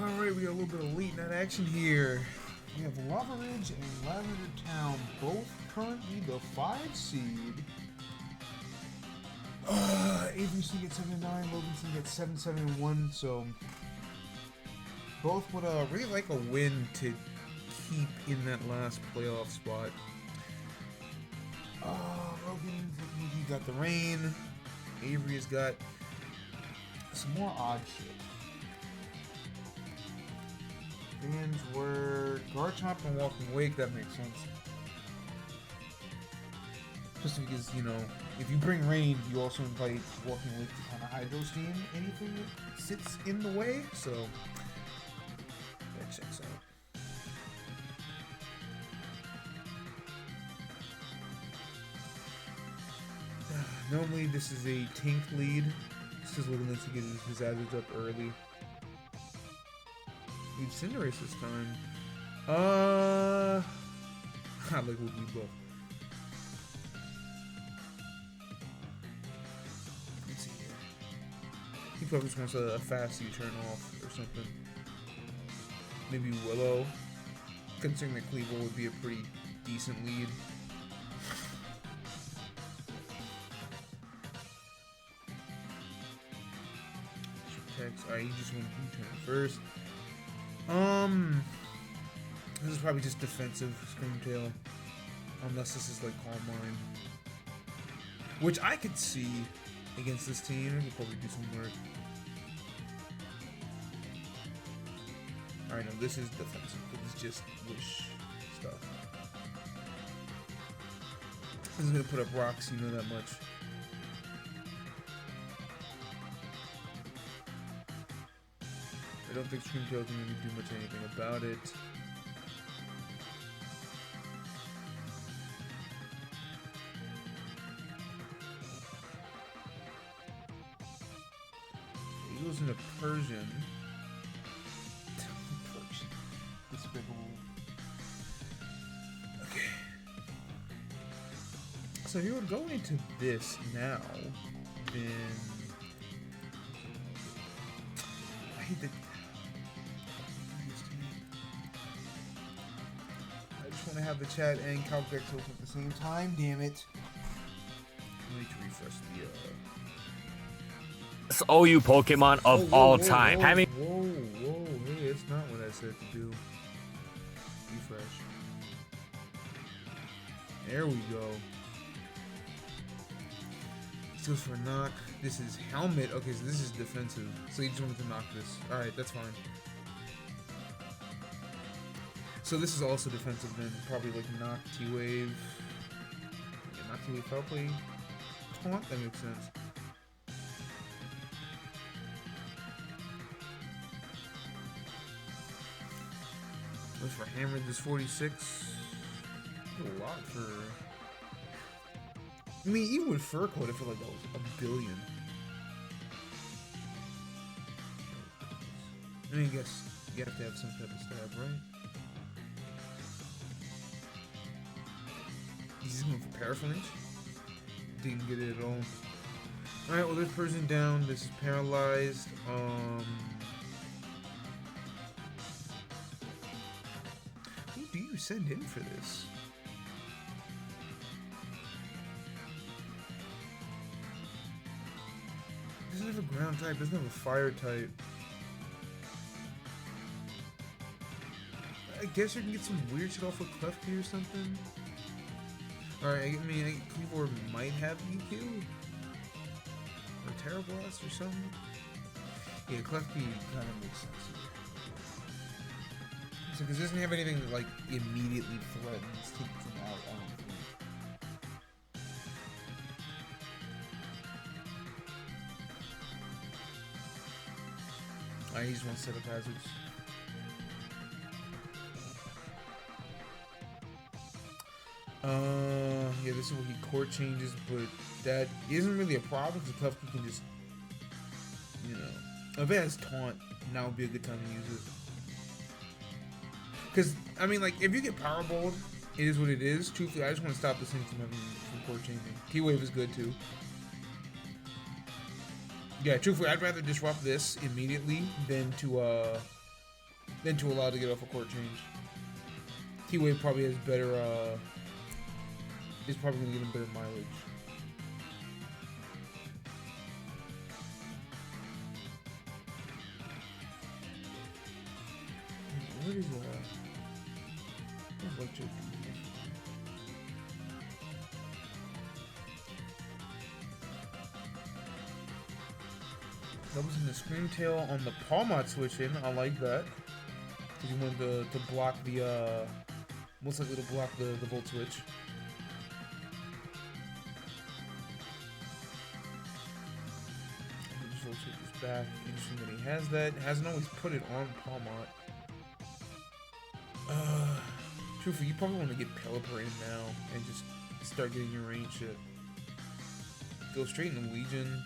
Alright, we got a little bit of late night action here. We have Lavaridge and Lavender Town, both currently the 5 seed. ABC gets 7-9, Loganson gets 7-7-1, so both would really like a win to keep in that last playoff spot. Logan, he got the rain. Avery has got some more odd shit. Bands were Garchomp and Walking Wake, that makes sense. Just because, you know, if you bring rain, you also invite Walking Wake to kind of hydro steam anything that sits in the way, so that checks out. Normally this is a tank lead. This is looking like to get his hazards up early. Need Cinderace this time. I like what we buff. Let's see here. He probably just wants a fast U-turn off or something. Maybe Willow. Considering that Cleaver would be a pretty decent lead. Alright, you just want to U-turn first. This is probably just defensive Screamtail, unless this is like Calm Mind, which I could see against this team. I could probably do some work. Alright, no, this is defensive. This is just wish stuff. This is gonna put up rocks, you know that much. I don't think Screamtail can really do much anything about it. He goes into Persian. Persian. Despicable. Okay. So if you would go into this now, then I hate that. Want to have the chat and Calvex open at the same time. Damn it. I need to refresh the OU Pokemon of all time. Whoa, hey, it's not what I said to do. Refresh. There we go. This goes for a knock. This is helmet. Okay, so this is defensive. So you just wanted to knock this. Alright, that's fine. So this is also defensive then, probably like knock T-Wave. Yeah, knock T-Wave foul play. Taunt, that makes sense. Goes for hammer, this 46. A lot for... I mean, even with Fur Coat, I feel like that was a billion. I mean, I guess you have to have some type of stab, right? He's going for Paraflinch. Didn't get it at all. Alright, well, this person down. This is paralyzed. Who do you send in for this? Doesn't have a ground type. Doesn't have a fire type. I guess you can get some weird shit off of Klefki or something. Alright, I mean, Cleaver might have EQ? Or Terra Blast or something? Yeah, Klefki kind of makes sense here. So, because it doesn't have anything that, like, immediately threatens taking him out, I don't think. Alright, he just wants to set up hazards. Yeah, this is where he court changes, but that isn't really a problem because Klefki can just, you know, if it has taunt, now would be a good time to use it. Because, I mean, like, if you get Powerballed, it is what it is. Truthfully, I just want to stop this thing from having court changing. T-Wave is good too. Yeah, truthfully, I'd rather disrupt this immediately than to Then to allow to get off a court change. T-Wave probably has better, is probably going to get him better mileage. What is Electro do here? That was in the Screamtail on the Palmot switch in. I like that. Because you wanted to block the, most likely to block the Volt switch. Volt switch is back. Interesting that he has that. Hasn't always put it on Palmot. Truthfully, you probably want to get Pelipper in now and just start getting your range shit. Go straight into Legion.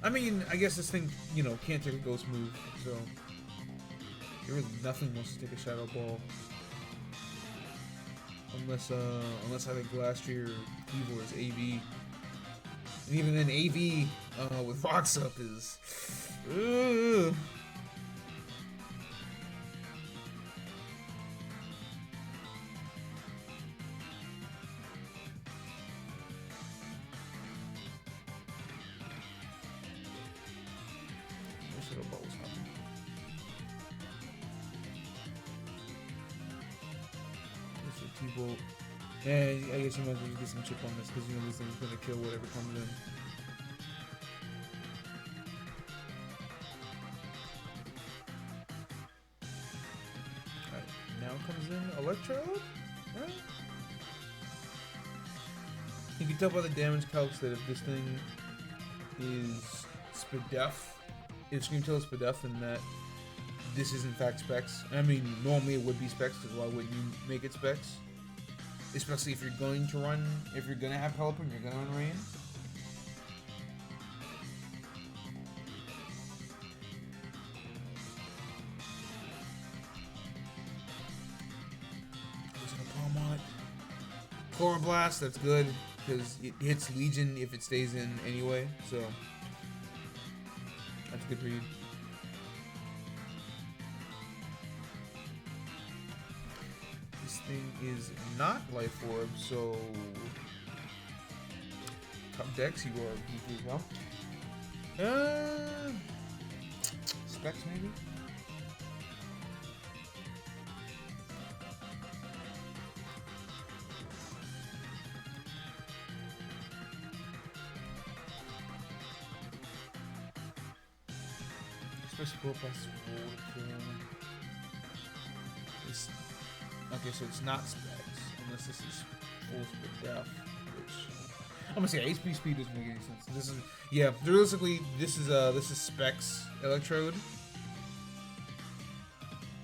I mean, I guess this thing, you know, can't take a ghost move, so there really nothing wants to take a Shadow Ball. Unless either Glastrier or Evil is AV. And even then, AV with Rocks Up is... T-Bolt. And I guess you might as well just get some chip on this because you know this thing's gonna kill whatever comes in. Alright, now comes in Electro? Right? You can tell by the damage calcs that if this thing is Spadef, if Screamtail is Spadef, then that this is in fact Specs. I mean, normally it would be Specs, because why wouldn't you make it Specs? Especially if you're going to run, if you're gonna have Pelipper and you're gonna run Rain. Goes in a Palmot. Chloroblast, that's good, because it hits Legion if it stays in anyway, so that's a good read. Thing is not Life Orb, so top decks you are well. Specs maybe? Especially go plus water. Okay, so it's not Specs, unless this is full Spadef, which I'm gonna say HP speed doesn't make any sense. This is, yeah, realistically, this is Specs Electrode,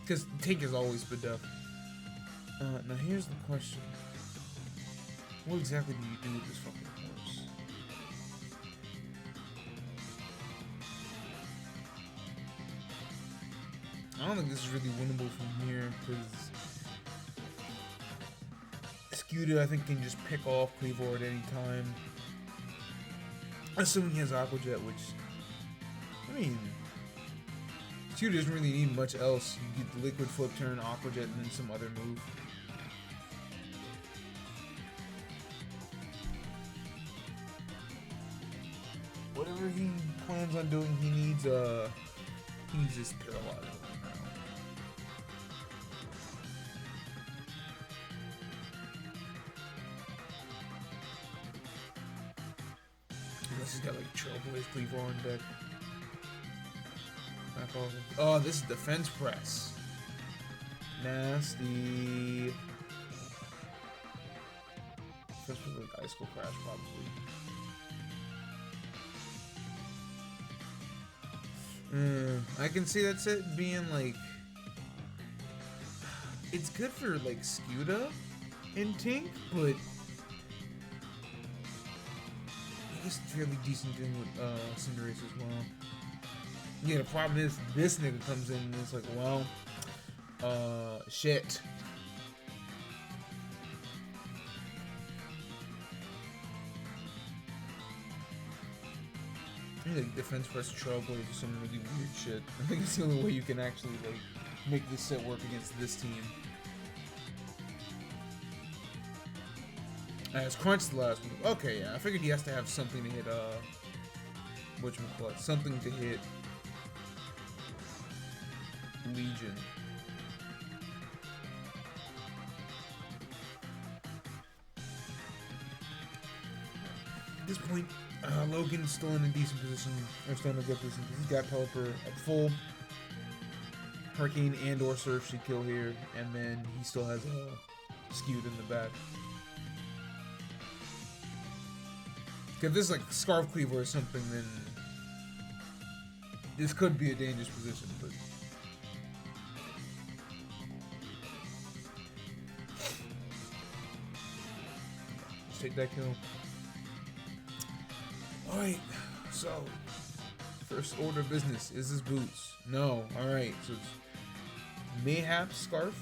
because Tank is always Spadef. Now here's the question: what exactly do you do with this fucking horse? I don't think this is really winnable from here, because Scuda, I think, can just pick off Cleavor at any time. Assuming he has Aqua Jet, which, I mean, Scuda doesn't really need much else. You get the Liquid Flip Turn, Aqua Jet, and then some other move. Whatever he plans on doing, he needs this Paralyzer. He's got like Trailblaze Cleavor on deck. Oh, this is Defense Press. Nasty. First with like Ice Cold Crash, probably. I can see that set being like, it's good for like Scuda and Tink, but it's fairly decent thing with Cinderace as well. Yeah, the problem is this nigga comes in and it's like, well, shit. I think like Defense Press Trailblaze or some really weird shit. I think it's the only way you can actually like make this set work against this team. As Crunch the last move. Okay, yeah, I figured he has to have something to hit, whatchamacallit, something to hit Legion. At this point, Logan's still in a decent position, or still in a good position, because he's got Pelipper at full. Hurricane and or Surf should kill here, and then he still has Skewed in the back. If this is like Scarf Cleaver or something, then this could be a dangerous position, but let's take that kill. Alright, so first order of business is his boots. No, alright, so it's mayhap Scarf.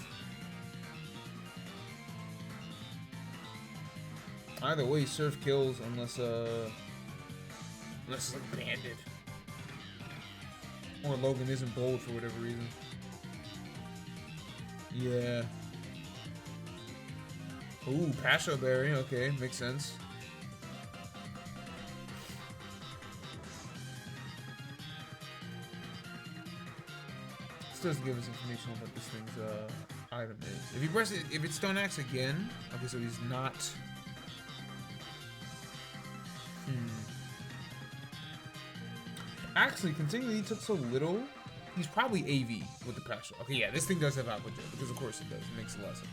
Either way, Surf kills unless it's like Bandit. Or Logan isn't bold for whatever reason. Yeah. Ooh, Pasho Berry, okay, makes sense. This doesn't give us information on what this thing's item is. If you press it, if it's Stone Axe again, okay, so he's not. Actually, considering he took so little, he's probably AV with the Pasho. Okay, yeah, this thing does have Aqua Jet, because of course it does. It makes a lot of sense.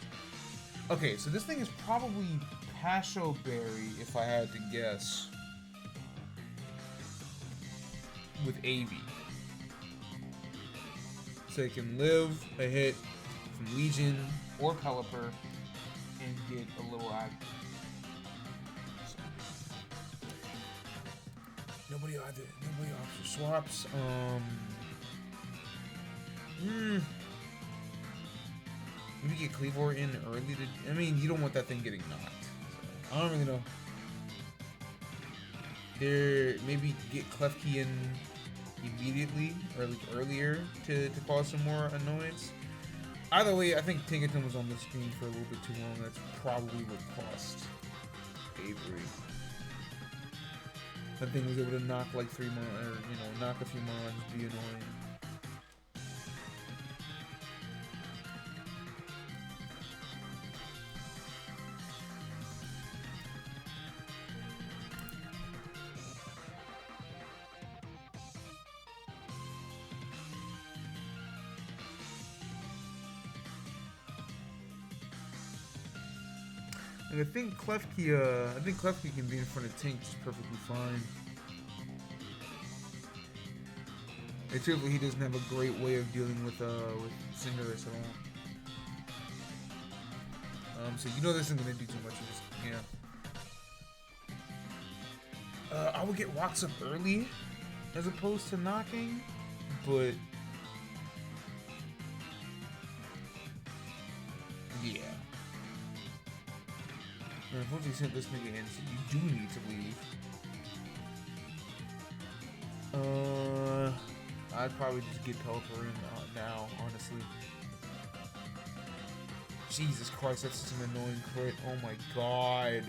Okay, so this thing is probably Pasho Berry, if I had to guess, with AV. So it can live a hit from Legion or Pelipper and get a little active. Nobody opts for swaps. Maybe get Cleavor in early to. I mean, you don't want that thing getting knocked. So, I don't really know. Maybe get Klefki in immediately or like earlier to cause some more annoyance. Either way, I think Tinkerton was on the screen for a little bit too long. That's probably what cost Avery. That thing was able to knock like 3 mon, or knock a few mons, be annoying. Like, I think Klefki can be in front of Tink just perfectly fine. Except he doesn't have a great way of dealing with Cinderace at all. So this isn't gonna do too much. I would get Rocks up early as opposed to knocking, but yeah. Unfortunately, sent this nigga in, so you do need to leave. I'd probably just get Pelipper in now, honestly. Jesus Christ, that's such an annoying crit. Oh my god.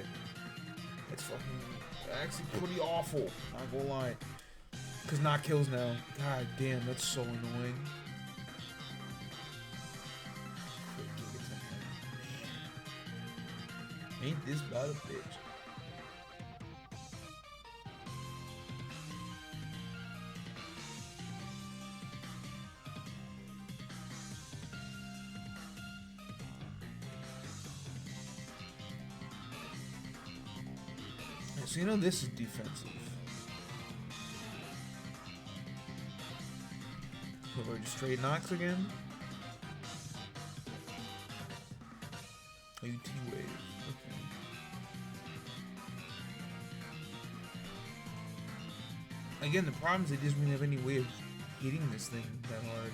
That's actually pretty awful, not gonna lie. Because not kills now. God damn, that's so annoying. Ain't this about a bitch? So this is defensive. So we're just straight knocks again. UT wave. Okay. Again, the problem is they just didn't have any way of hitting this thing that hard.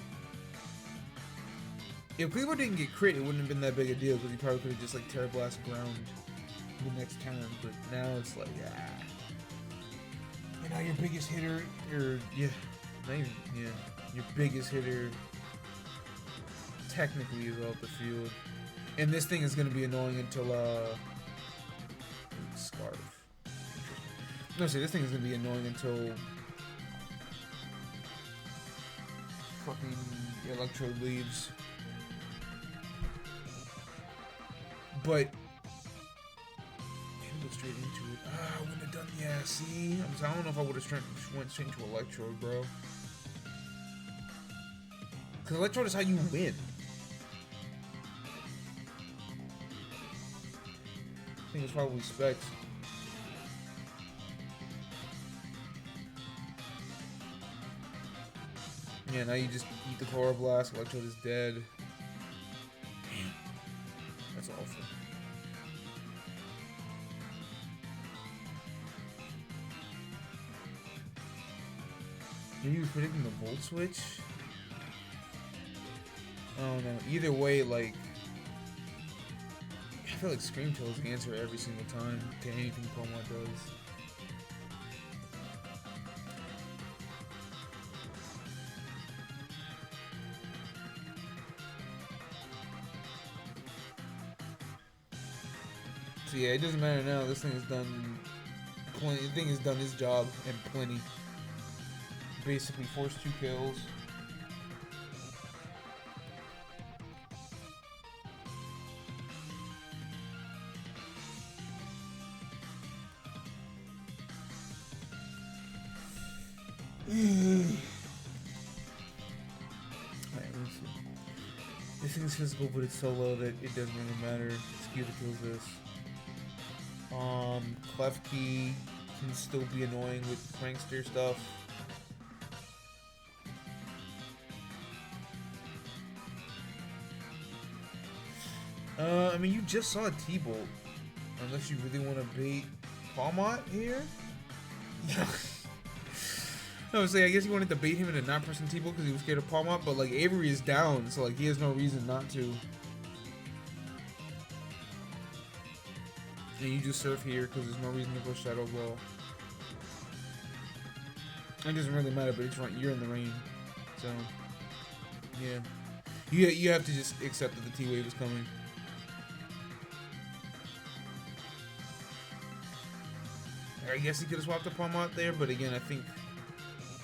If Cleaver didn't get crit, it wouldn't have been that big a deal because he probably could have just like Terra Blast ground the next turn. But now it's like, and now your biggest hitter, your biggest hitter technically is out the field. And this thing is gonna be annoying until Scarf. No, see, this thing is gonna be annoying until fucking Electrode leaves. But go straight into it. I wouldn't have done. Yeah, see, I don't know if I would have went straight into Electrode, bro. Because Electrode is how you win. I think it's probably Specs. Yeah, now you just eat the Chloroblast. Electrode is dead. Damn. That's awful. Maybe he was predicting the Volt Switch? I don't know. Either way, like, I feel like Screamtail is the answer every single time to anything Pokemon does. So yeah, it doesn't matter now. This thing has done plenty. The thing has done its job and plenty. Basically forced 2 kills. Alright, let's see. This thing's physical, but it's so low that it doesn't really matter. Cyndaquils this. Klefki can still be annoying with prankster stuff. I mean, you just saw a T-Bolt. Unless you really want to bait Palmot here? Yeah. I was saying, I guess you wanted to bait him into not pressing T-Bolt because he was scared of Palmot, but like Avery is down, so like he has no reason not to. And you just surf here because there's no reason to go Shadow Ball. It doesn't really matter, but it's right. You're in the rain, so yeah. You have to just accept that the T-Wave is coming. I guess he could have swapped the Palmot there, but again, I think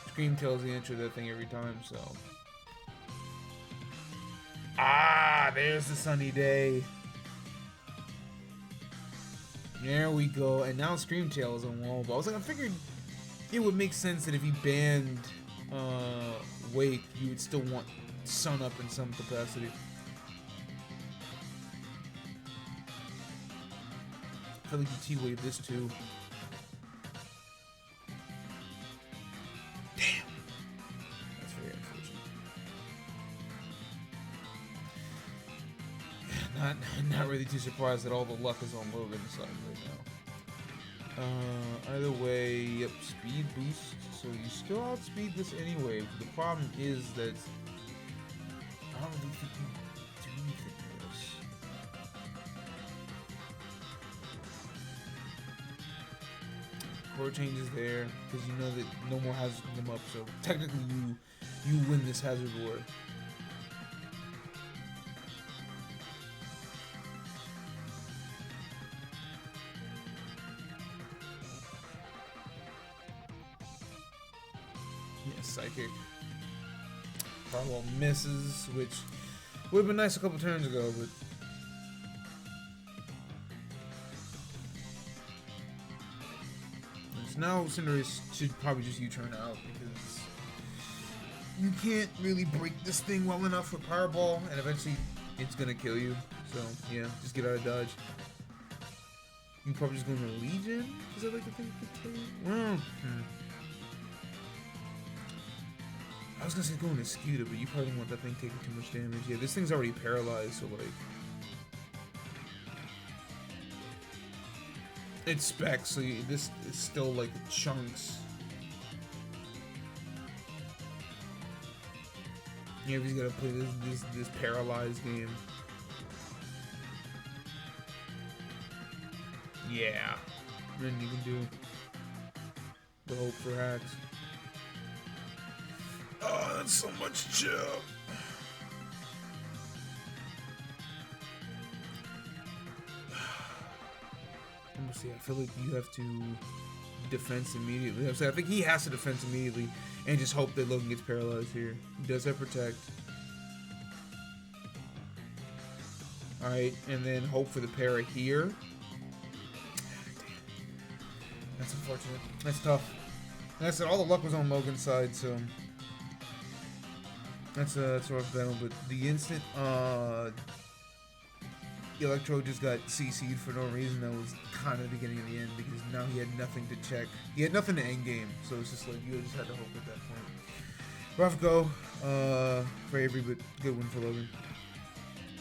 Screamtail is the answer to that thing every time, so. Ah, there's the sunny day. There we go, and now Screamtail is on wall. But I was like, I figured it would make sense that if he banned Wake, you would still want Sun Up in some capacity. I feel like you T-Wave this too. Damn. That's very unfortunate. Not really too surprised that all the luck is on Logan's side right now. Either way, yep, speed boost. So you still outspeed this anyway. The problem is that I don't really think you do anything with this. Core change is there because you know that no more hazards come up. So technically, you win this hazard war. Yeah, Psychic. Fireball misses, which would have been nice a couple turns ago, but so now Cinderace should probably just U-turn out because you can't really break this thing well enough with Fireball, and eventually it's gonna kill you. So yeah, just get out of dodge. You can probably just go into Legion. Is that like the thing you could kill you? Well, I was gonna say go into Scooter, but you probably don't want that thing taking too much damage. Yeah, this thing's already paralyzed, so like it's Specs, so this is still like chunks. Yeah, he's gotta play this paralyzed game. Yeah, nothing you can do. The hope for hacks. Oh, that's so much chip. Let me see. I feel like you have to defense immediately. I think he has to defense immediately and just hope that Logan gets paralyzed here. He does have protect. Alright, and then hope for the para here. That's unfortunate. That's tough. And I said all the luck was on Logan's side, so that's a rough battle. But the instant Electro just got CC'd for no reason, that was kind of the beginning of the end, because now he had nothing to check. He had nothing to end game, so it's just like you just had to hope at that point. Rough go for Avery, but good win for Logan.